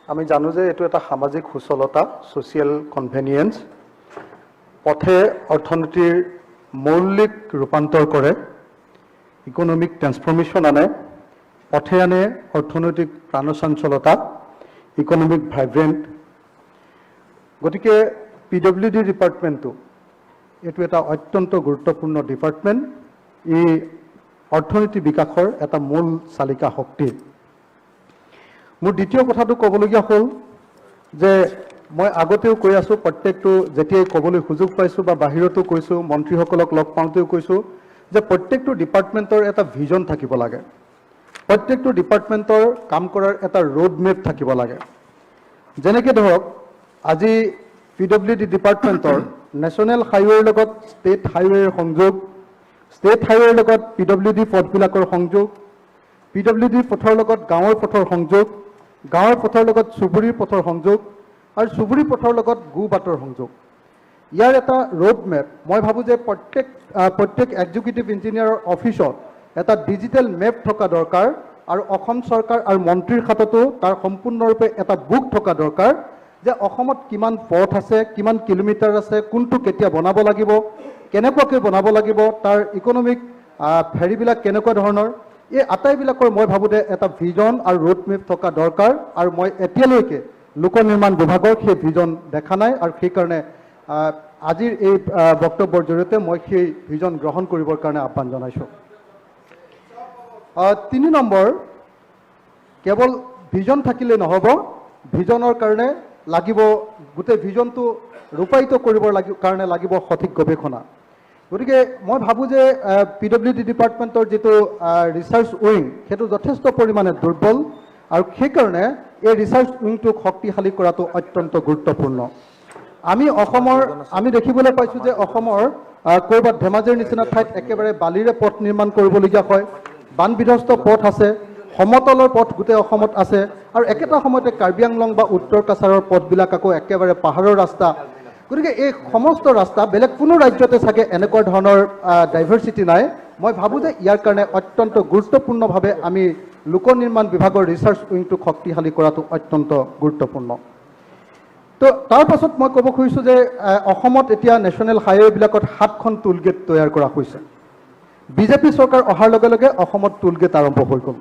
আমি জানো যে এইটো এটা সামাজিক সুচলতা, ছ'চিয়েল কনভেনিয়েন্স। পথে অৰ্থনীতিৰ মৌলিক ৰূপান্তৰ কৰে, ইকনমিক ট্ৰান্সফৰ্মেশ্যন আনে, পথে আনে অৰ্থনৈতিক প্ৰাণচঞ্চলতা, ইকনমিক ভাইব্ৰেণ্ট। গতিকে PWD ডিপাৰ্টমেণ্টটো এইটো এটা অত্যন্ত গুৰুত্বপূৰ্ণ ডিপাৰ্টমেণ্ট। ই অৰ্থনীতি বিকাশৰ এটা মূল চালিকা শক্তি। মোৰ দ্বিতীয় কথাটো ক'বলগীয়া হ'ল যে মই আগতেও কৈ আছোঁ, প্ৰত্যেকটো যেতিয়াই ক'বলৈ সুযোগ পাইছোঁ বা বাহিৰতো কৈছোঁ, মন্ত্ৰীসকলক লগ পাওঁতেও কৈছোঁ যে প্ৰত্যেকটো ডিপাৰ্টমেণ্টৰ এটা ভিজন থাকিব লাগে, প্ৰত্যেকটো ডিপাৰ্টমেণ্টৰ কাম কৰাৰ এটা ৰোড মেপ থাকিব লাগে। যেনেকৈ ধৰক আজি PWD ডিপাৰ্টমেণ্টৰ নেশ্যনেল হাইৱেৰ লগত ষ্টেট হাইৱেৰ সংযোগ, ষ্টেট হাইৱেৰ লগত PWD পথবিলাকৰ সংযোগ, PWD পথৰ লগত গাঁৱৰ পথৰ সংযোগ, গাঁৱৰ পথৰ লগত চুবুৰীৰ পথৰ সংযোগ আৰু চুবুৰী পথৰ লগত গো বাটৰ সংযোগ। ইয়াৰ এটা ৰোড মেপ মই ভাবোঁ যে প্ৰত্যেক এক্সিকিউটিভ ইঞ্জিনিয়াৰৰ অফিচত এটা ডিজিটেল মেপ থকা দৰকাৰ আৰু অসম চৰকাৰ আৰু মন্ত্ৰীৰ হাততো তাৰ সম্পূৰ্ণৰূপে এটা বুক থকা দৰকাৰ যে অসমত কিমান পথ আছে, কিমান কিলোমিটাৰ আছে, কোনটো কেতিয়া বনাব লাগিব, কেনেকুৱাকৈ বনাব লাগিব, তাৰ ইকনমিক ফেৰিবিলাক কেনেকুৱা ধৰণৰ, এই আটাইবিলাকৰ মই ভাবোঁ যে এটা ভিজন আৰু ৰোড মেপ থকা দৰকাৰ। আৰু মই এতিয়ালৈকে লোক নিৰ্মাণ বিভাগৰ সেই ভিজন দেখা নাই আৰু সেইকাৰণে আজিৰ এই বক্তব্যৰ জৰিয়তে মই সেই ভিজন গ্ৰহণ কৰিবৰ কাৰণে আহ্বান জনাইছোঁ। 3 নম্বৰ, কেৱল ভিজন থাকিলে নহ'ব, ভিজনৰ কাৰণে লাগিব, গোটেই ভিজনটো ৰূপায়িত কৰিবৰ কাৰণে লাগিব সঠিক গৱেষণা। গতিকে মই ভাবোঁ যে PWD ডিপাৰ্টমেণ্টৰ যিটো ৰিচাৰ্চ উইং সেইটো যথেষ্ট পৰিমাণে দুৰ্বল আৰু সেইকাৰণে এই ৰিচাৰ্চ উইংটোক শক্তিশালী কৰাটো অত্যন্ত গুৰুত্বপূৰ্ণ। আমি দেখিবলৈ পাইছোঁ যে অসমৰ ক'ৰবাত ধেমাজিৰ নিচিনা ঠাইত একেবাৰে বালিৰে পথ নিৰ্মাণ কৰিবলগীয়া হয়, বান বিধ্বস্ত পথ আছে, সমতলৰ পথ গোটেই অসমত আছে আৰু একেটা সময়তে কাৰ্বি আংলং বা উত্তৰ কাছাৰৰ পথবিলাক আকৌ একেবাৰে পাহাৰৰ ৰাস্তা। গতিকে এই সমস্ত ৰাস্তা বেলেগ কোনো ৰাজ্যতে চাগে এনেকুৱা ধৰণৰ ডাইভাৰ্চিটি নাই। মই ভাবোঁ যে ইয়াৰ কাৰণে অত্যন্ত গুৰুত্বপূৰ্ণভাৱে আমি লোক নিৰ্মাণ বিভাগৰ ৰিচাৰ্চ উইংটোক শক্তিশালী কৰাটো অত্যন্ত গুৰুত্বপূৰ্ণ। তো তাৰ পাছত মই ক'ব খুজিছোঁ যে অসমত এতিয়া নেশ্যনেল হাইৱেবিলাকত 7খন টোল গেট তৈয়াৰ কৰা হৈছে। বিজেপি চৰকাৰ অহাৰ লগে লগে অসমত টোল গেট আৰম্ভ হৈ গ'ল।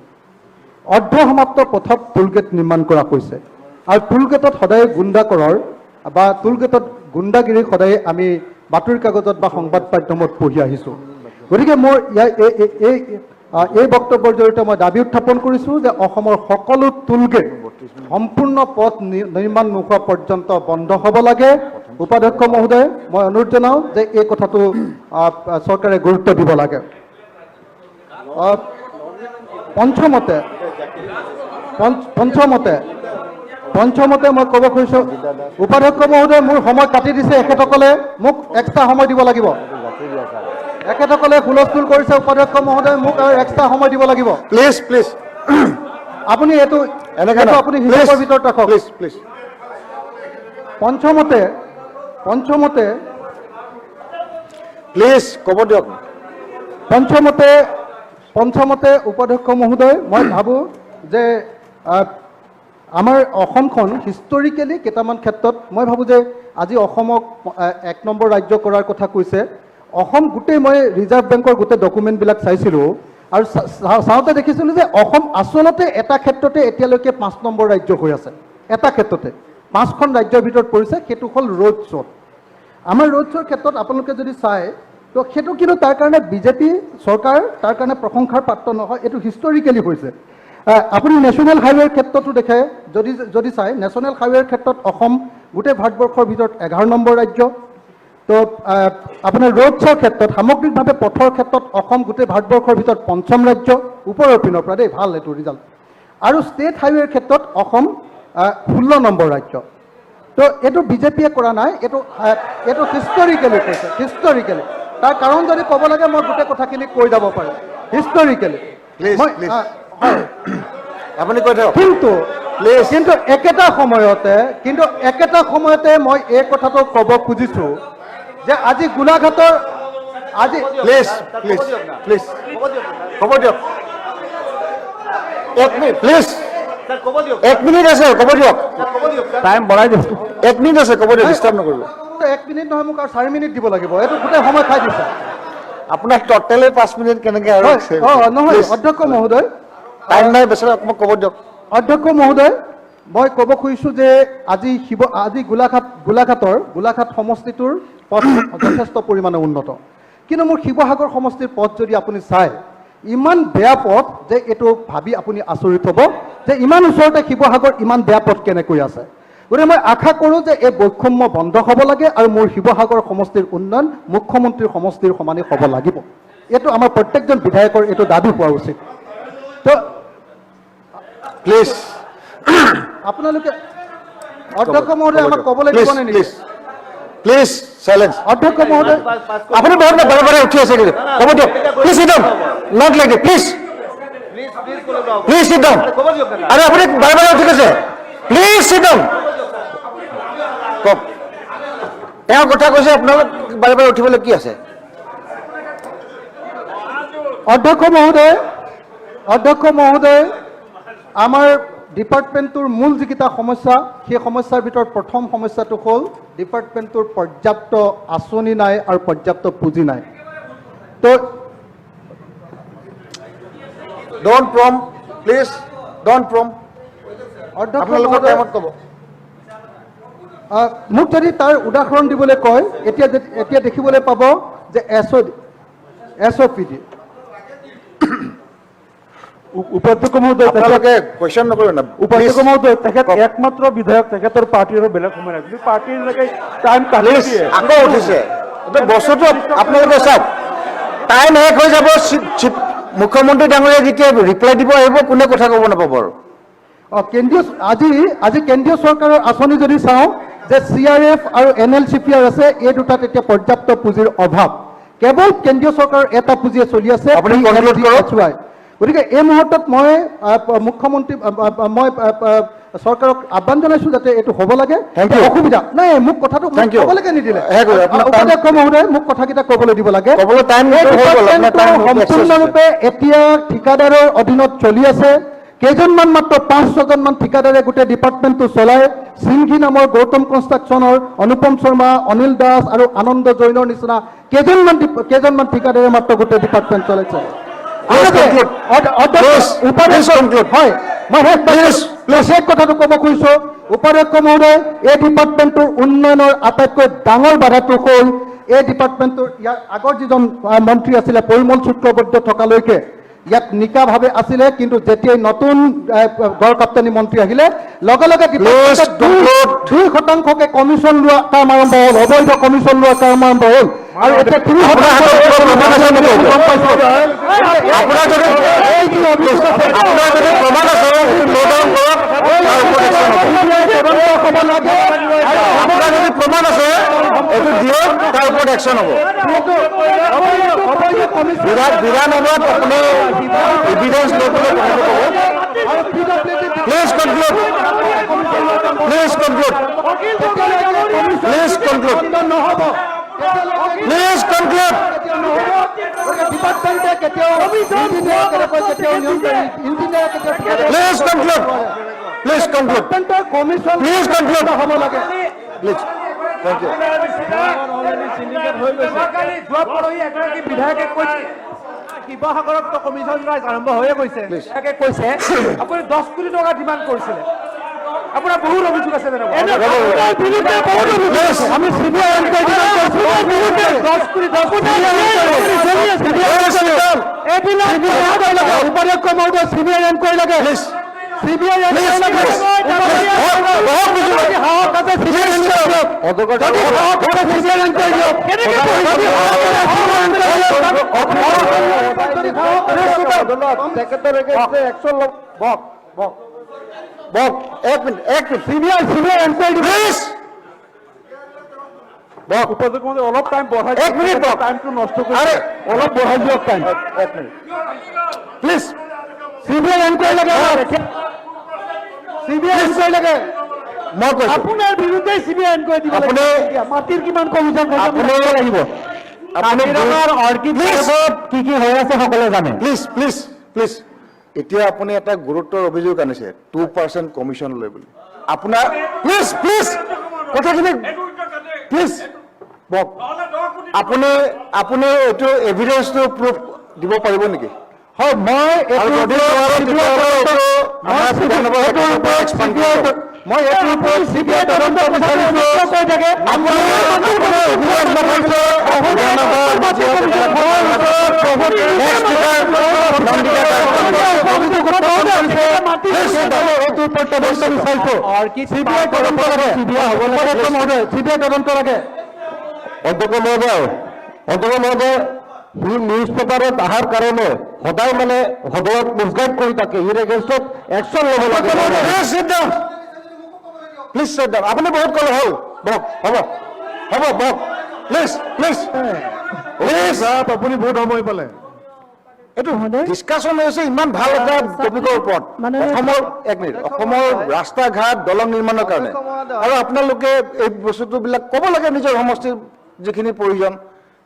অৰ্ধসমাপ্ত পথত টোল গেট নিৰ্মাণ কৰা হৈছে আৰু টোল গেটত সদায় গুণ্ডাকৰৰ বা টোল গেটত গুণ্ডাগিৰি সদায় আমি বাতৰি কাগজত বা সংবাদ মাধ্যমত পঢ়ি আহিছোঁ। গতিকে মোৰ এই বক্তব্যৰ জৰিয়তে মই দাবী উত্থাপন কৰিছোঁ যে অসমৰ সকলো টোল গেট সম্পূৰ্ণ পথ নিৰ্মাণ নোহোৱা পৰ্যন্ত বন্ধ হ'ব লাগে। উপাধ্যক্ষ মহোদয়, মই অনুৰোধ জনাওঁ যে এই কথাটো চৰকাৰে গুৰুত্ব দিব লাগে। পঞ্চমতে মই ক'ব খুজিছোঁ, উপাধ্যক্ষ মহোদয় মোৰ সময় কাটি দিছে, এখেতসকলে মোক এক্সট্ৰা সময় দিব লাগিব। এখেতসকলে হুলস্থুল কৰিছে, উপাধ্যক্ষ মহোদয় মোক আৰু এক্সট্ৰা সময় দিব লাগিব। প্লিজ প্লিজ আপুনি এইটো আপুনি হিচাপৰ ভিতৰত ৰাখক। প্লিজ প্লিজ পঞ্চমতে প্লিজ ক'ব দিয়ক। পঞ্চমতে উপাধ্যক্ষ মহোদয়, মই ভাবোঁ যে আমাৰ অসমখন হিষ্টৰিকেলি কেইটামান ক্ষেত্ৰত মই ভাবোঁ যে আজি অসমক 1 নম্বৰ ৰাজ্য কৰাৰ কথা কৈছে। অসম গোটেই মই ৰিজাৰ্ভ বেংকৰ গোটেই ডকুমেণ্টবিলাক চাইছিলোঁ আৰু চাওঁতে দেখিছিলোঁ যে অসম আচলতে এটা ক্ষেত্ৰতে এতিয়ালৈকে 5 নম্বৰ ৰাজ্য হৈ আছে। এটা ক্ষেত্ৰতে 5খন ৰাজ্যৰ ভিতৰত পৰিছে, সেইটো হ'ল ৰোড শ্ব'ত। আমাৰ ৰোড শ্ব'ৰ ক্ষেত্ৰত আপোনালোকে যদি চায় তো সেইটো কিন্তু তাৰ কাৰণে বিজেপি চৰকাৰ তাৰ কাৰণে প্ৰশংসাৰ পাত্ৰ নহয়, এইটো হিষ্টৰিকেলি হৈছে। আপুনি নেশ্যনেল হাইৱেৰ ক্ষেত্ৰতো দেখে, যদি চায় নেশ্যনেল হাইৱেৰ ক্ষেত্ৰত অসম গোটেই ভাৰতবৰ্ষৰ ভিতৰত 11 নম্বৰ ৰাজ্য। তো আপোনাৰ ৰোড শ্ব'ৰ ক্ষেত্ৰত সামগ্ৰিকভাৱে পথৰ ক্ষেত্ৰত অসম গোটেই ভাৰতবৰ্ষৰ ভিতৰত 5ম ৰাজ্য, ওপৰৰ পিনৰ পৰা দেই, ভাল এইটো ৰিজাল্ট। আৰু ষ্টেট হাইৱেৰ ক্ষেত্ৰত অসম 16 নম্বৰ ৰাজ্য। তো এইটো বিজেপিয়ে কৰা নাই, এইটো হিষ্টৰিকেলি কৈছে, হিষ্টৰিকেলি। তাৰ কাৰণ যদি ক'ব লাগে মই গোটেই কথাখিনি কৈ যাব পাৰোঁ হিষ্টৰিকেলি। আপুনি কৈ থাকক। কিন্তু একেটা সময়তে মই এই কথাটো ক'ব খুজিছোঁ যে আজি গোলাঘাটৰ প্লিজ প্লিজ প্লিজ ক'ব দিয়ক। 1 মিনিট প্লিজ। 1 মিনিট আছে ক'ব দিয়ক টাইম বঢ়াই দিছোঁ 1 মিনিট আছে ক'ব দিয়ক ডিষ্টাৰ্ব নকৰিব 1 মিনিট নহয় মোক আৰু 4 মিনিট দিব লাগিব এইটো গোটেই সময় খাই দিছে আপোনাক টোটেলি 5 মিনিট কেনেকৈ আৰু নহয় অধ্যক্ষ মহোদয় টাইম নাই বেচেৰা অকণমান ক'ব দিয়ক অধ্যক্ষ মহোদয় মই ক'ব খুজিছোঁ যে আজি গোলাঘাট সমষ্টিটোৰ পথ যথেষ্ট পৰিমাণে উন্নত কিন্তু মোৰ শিৱসাগৰ সমষ্টিৰ পথ যদি আপুনি চায় ইমান বেয়া পথ যে এইটো ভাবি আপুনি আচৰিত হ'ব যে ইমান ওচৰতে শিৱসাগৰ ইমান বেয়া পথ কেনেকৈ আছে গতিকে মই আশা কৰোঁ যে এই বৈষম্য বন্ধ হ'ব লাগে আৰু মোৰ শিৱসাগৰ সমষ্টিৰ উন্নয়ন মুখ্যমন্ত্ৰীৰ সমষ্টিৰ সমানে হ'ব লাগিব এইটো আমাৰ প্ৰত্যেকজন বিধায়কৰ এইটো দাবী হোৱা উচিত তো প্লিজ আপোনালোকে অধ্যক্ষ মহোদয় আমাক ক'বলৈ দিব নে নেকি প্লিজ সাইলেন্স অধ্যক্ষ মহোদয় আপুনি বহুত বাৰে বাৰে উঠি আছে কিন্তু ক'ব দিয়ক please sit down not like it please please sit down আৰু আপুনি বাৰে বাৰে উঠি আছে প্লিজ সিট ডাউন কওক তেওঁ কথা কৈছে আপোনালোক বাৰে বাৰে উঠিবলৈ কি আছে অধ্যক্ষ মহোদয় আমাৰ ডিপাৰ্টমেণ্টটোৰ মূল যিকেইটা সমস্যা সেই সমস্যাৰ ভিতৰত প্ৰথম সমস্যাটো হ'ল ডিপাৰ্টমেণ্টটোৰ পৰ্যাপ্ত আঁচনি নাই আৰু পৰ্যাপ্ত পুঁজি নাই তো don't promo please don't promo অধ্যক্ষ আপোনালোকৰ মহোদয় টাইমত ক'ব মোক যদি তাৰ উদাহৰণ দিবলৈ কয় এতিয়া দেখিবলৈ পাব যে SOPD উপাধ্যক্ষ মহোদয় আপোনালোকে কুৱেশ্যন নকৰিব না উপাধ্যক্ষ মহোদয় তেখেত একমাত্ৰ বিধায়ক তেখেতৰ পাৰ্টীৰ আৰু বেলেগ সময় নাই পাৰ্টীৰ টাইম কালি আকৌ উঠিছে এইটো বস্তুটো আপোনালোকে চাওক টাইম শেষ হৈ যাব মুখ্যমন্ত্ৰী ডাঙৰীয়া যেতিয়া ৰিপ্লাই দিব আহিব কোনে কথা ক'ব নাপাব আৰু আজি কেন্দ্ৰীয় চৰকাৰৰ আঁচনি যদি চাওঁ যে CRF আৰু NLCPR আছে এই দুটাত এতিয়া পৰ্যাপ্ত পুঁজিৰ অভাৱ কেৱল কেন্দ্ৰীয় চৰকাৰৰ এটা পুঁজিয়ে চলি আছে আপুনি conclude কৰক। গতিকে এই মুহূৰ্তত মই মুখ্যমন্ত্ৰী মই চৰকাৰক আহ্বান জনাইছোঁ যাতে এইটো হ'ব লাগে Thank you. অসুবিধা নাই মোক কথাটো Thank you. ক'বলৈকে নিদিলে শেষ হ'ল, আপোনাৰ time- উপাধ্যক্ষ মহোদয় মোক কথাকেইটা ক'বলৈ দিব লাগে ক'বলৈ time এই হৈ গ'ল, আপোনাৰ time ডিপাৰ্টমেণ্টটো সম্পূৰ্ণৰূপে এতিয়া ঠিকাদাৰৰ অধীনত চলি আছে কেইজনমান মাত্ৰ 5-6জনমান ঠিকাদাৰে গোটেই ডিপাৰ্টমেণ্টটো চলায় সিংঘি নামৰ গৌতম কনষ্ট্ৰাকশ্যনৰ অনুপম শৰ্মা অনিল দাস আৰু আনন্দ জৈনৰ নিচিনা কেইজনমান ঠিকাদাৰে মাত্ৰ গোটেই ডিপাৰ্টমেণ্ট চলাইছে শেষ কথাটো ক'ব খুজিছোঁ উপাধ্যক্ষ মহোদয় এই ডিপাৰ্টমেণ্টটোৰ উন্নয়নৰ আটাইতকৈ ডাঙৰ বাধাটো হ'ল এই ডিপাৰ্টমেণ্টটোৰ ইয়াৰ আগৰ যিজন মন্ত্ৰী আছিলে পৰিমল চক্ৰৱৰ্তী থকালৈকে ইয়াত নিকাভাৱে আছিলে কিন্তু যেতিয়াই নতুন গড়কাপ্তানী মন্ত্ৰী আহিলে লগে লগে 2% কমিশ্যন লোৱা কাম আৰম্ভ হ'ল অবৈধ কমিশ্যন লোৱা কাম আৰম্ভ হ'ল আৰু এতিয়া 3% আপোনাৰ যদি প্ৰমাণ আছে আপোনাৰ যদি প্ৰমাণ আছে এইটো দিয়ক তাৰ ওপৰত একশ্যন হ'ব বিধানসভাত আপুনি এভিডেন্স লৈ পেলাই কথাটো ক'ব please conclude please conclude please conclude please conclude please conclude please conclude please conclude হ'ব লাগে প্লিজ থেংক ইউ শিৱসাগৰত কমিশ্যন ৰাইজ আৰম্ভ হৈয়ে গৈছে কৈছে আপুনি 10 কোটি টকা ডিমাণ্ড কৰিছিলে আপোনাৰ বহুত অভিযোগ আছে আমি CBI উপাধ্যক্ষ মহোদয় CBI এনকোয়াৰি লাগে CBI উপাধ্যক্ষ মহোদয় অলপ টাইম বঢ়াই টাইমটো নষ্ট কৰি অলপ বঢ়াই দিয়ক টাইম প্লিজ CBI এনকোয়াৰি লাগে CBI এনকোয়াৰি লাগে মই কৈছোঁ আপোনাৰ বিৰুদ্ধে CBI এনকোয়াৰি দিব লাগে মাটিৰ কিমান কমিশ্যন আপুনি লাগিব আপুনি অৰ্কিড কি কি হৈ আছে সকলোৱে জানে প্লিজ প্লিজ প্লিজ এতিয়া আপুনি এটা গুৰুত্বৰ অভিযোগ আনিছে 2% কমিশ্যন লৈ বুলি আপোনাৰ প্লিজ প্লিজ কথাখিনি প্লিজ আপুনি আপুনি এইটো এভিডেন্সটো প্ৰুফ দিব পাৰিব নেকি হয় মই আৰু যদি মই এইটোৰ ওপৰত CBI তদন্ত বিচাৰিছো কৈ থাকে CBI তদন্ত লাগে অধ্যক্ষ মহোদয় সি নিউজ পেপাৰত অহাৰ কাৰণে সদায় মানে সদনত মিছগাইড কৰি থাকে ইয়াৰ এগেইনষ্টত একশ্যন ল'ব লাগে প্লিজ চেট ডাউন আপুনি বহুত ক'লে হ'ল বক হ'ব বক প্লিজ প্লিজ প্লিজ আপুনি বহুত সময় পালে এইটো ডিছকাশ্যন হৈছে ইমান ভাল এটা টপিকৰ ওপৰত অসমৰ ৰাস্তা ঘাট দলং নিৰ্মাণৰ কাৰণে আৰু আপোনালোকে এই বস্তুবিলাক ক'ব লাগে নিজৰ সমষ্টিৰ যিখিনি প্ৰয়োজন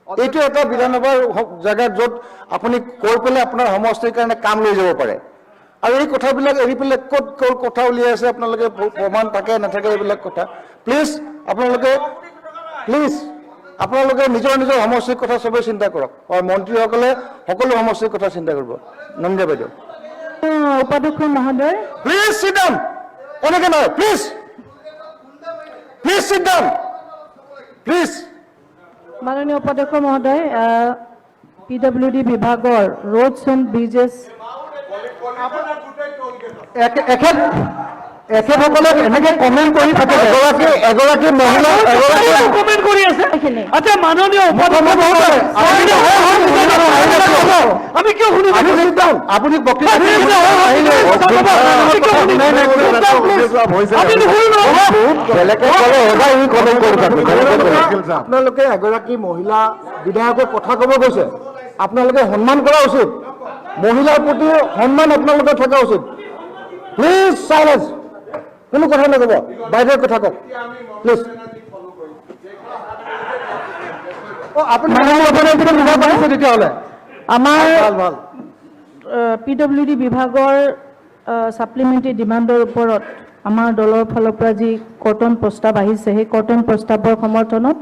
এইটো এটা বিধানসভাৰ জেগাত য'ত আপুনি কৈ পেলাই আপোনাৰ সমষ্টিৰ কাৰণে কাম লৈ যাব পাৰে আৰু এই কথাবিলাক এৰি পেলাই ক'ত ক'ত কথা উলিয়াই আছে আপোনালোকে প্ৰমাণ থাকে নাথাকে এইবিলাক কথা প্লিজ আপোনালোকে নিজৰ নিজৰ সমষ্টিৰ কথা চবেই চিন্তা কৰক আৰু মন্ত্ৰীসকলে সকলো সমষ্টিৰ কথা চিন্তা কৰিব নন্দিয়া বাইদেউ উপাধ্যক্ষ মহোদয় প্লিজ চিট ডাউন এনেকে নহয় প্লিজ চিট ডাউন প্লিজ মাননীয় উপাধ্যক্ষ মহোদয় PWD বিভাগৰ ৰোডছ এণ্ড ব্ৰিজেছ এখেতসকলে এনেকে কমেণ্ট কৰি থাকে এগৰাকী মহিলা কমেণ্ট কৰি আছে এইখিনি আচ্ছা মাননীয় উপাধ্যক্ষ মহোদয় আমি কিয় শুনিব আপুনি আপোনালোকে এগৰাকী মহিলা বিধায়কৰ কথা ক'ব গৈছে আপোনালোকে সন্মান কৰা উচিত মহিলাৰ প্ৰতি সন্মান আপোনালোকে থকা উচিত প্লিজ চাইলেন্স কোনো কথা নক'ব বাইদেউৰ কথা কওক প্লিজ আপুনি তেতিয়াহ'লে আমাৰ PWD বিভাগৰ ছাপ্লিমেণ্টাৰী ডিমাণ্ডৰ ওপৰত আমাৰ দলৰ ফালৰ পৰা যি কৰ্তন প্ৰস্তাৱ আহিছে সেই কৰ্তন প্ৰস্তাৱৰ সমৰ্থনত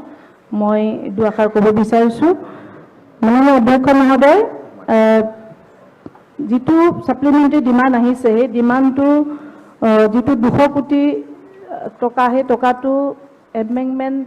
মই দুআষাৰ ক'ব বিচাৰিছোঁ মাননীয় অধ্যক্ষ মহোদয় যিটো ছাপ্লিমেণ্টাৰী ডিমাণ্ড আহিছে সেই ডিমাণ্ডটো যিটো 200 কোটি টকা সেই টকাটো এমেণ্ডমেণ্ট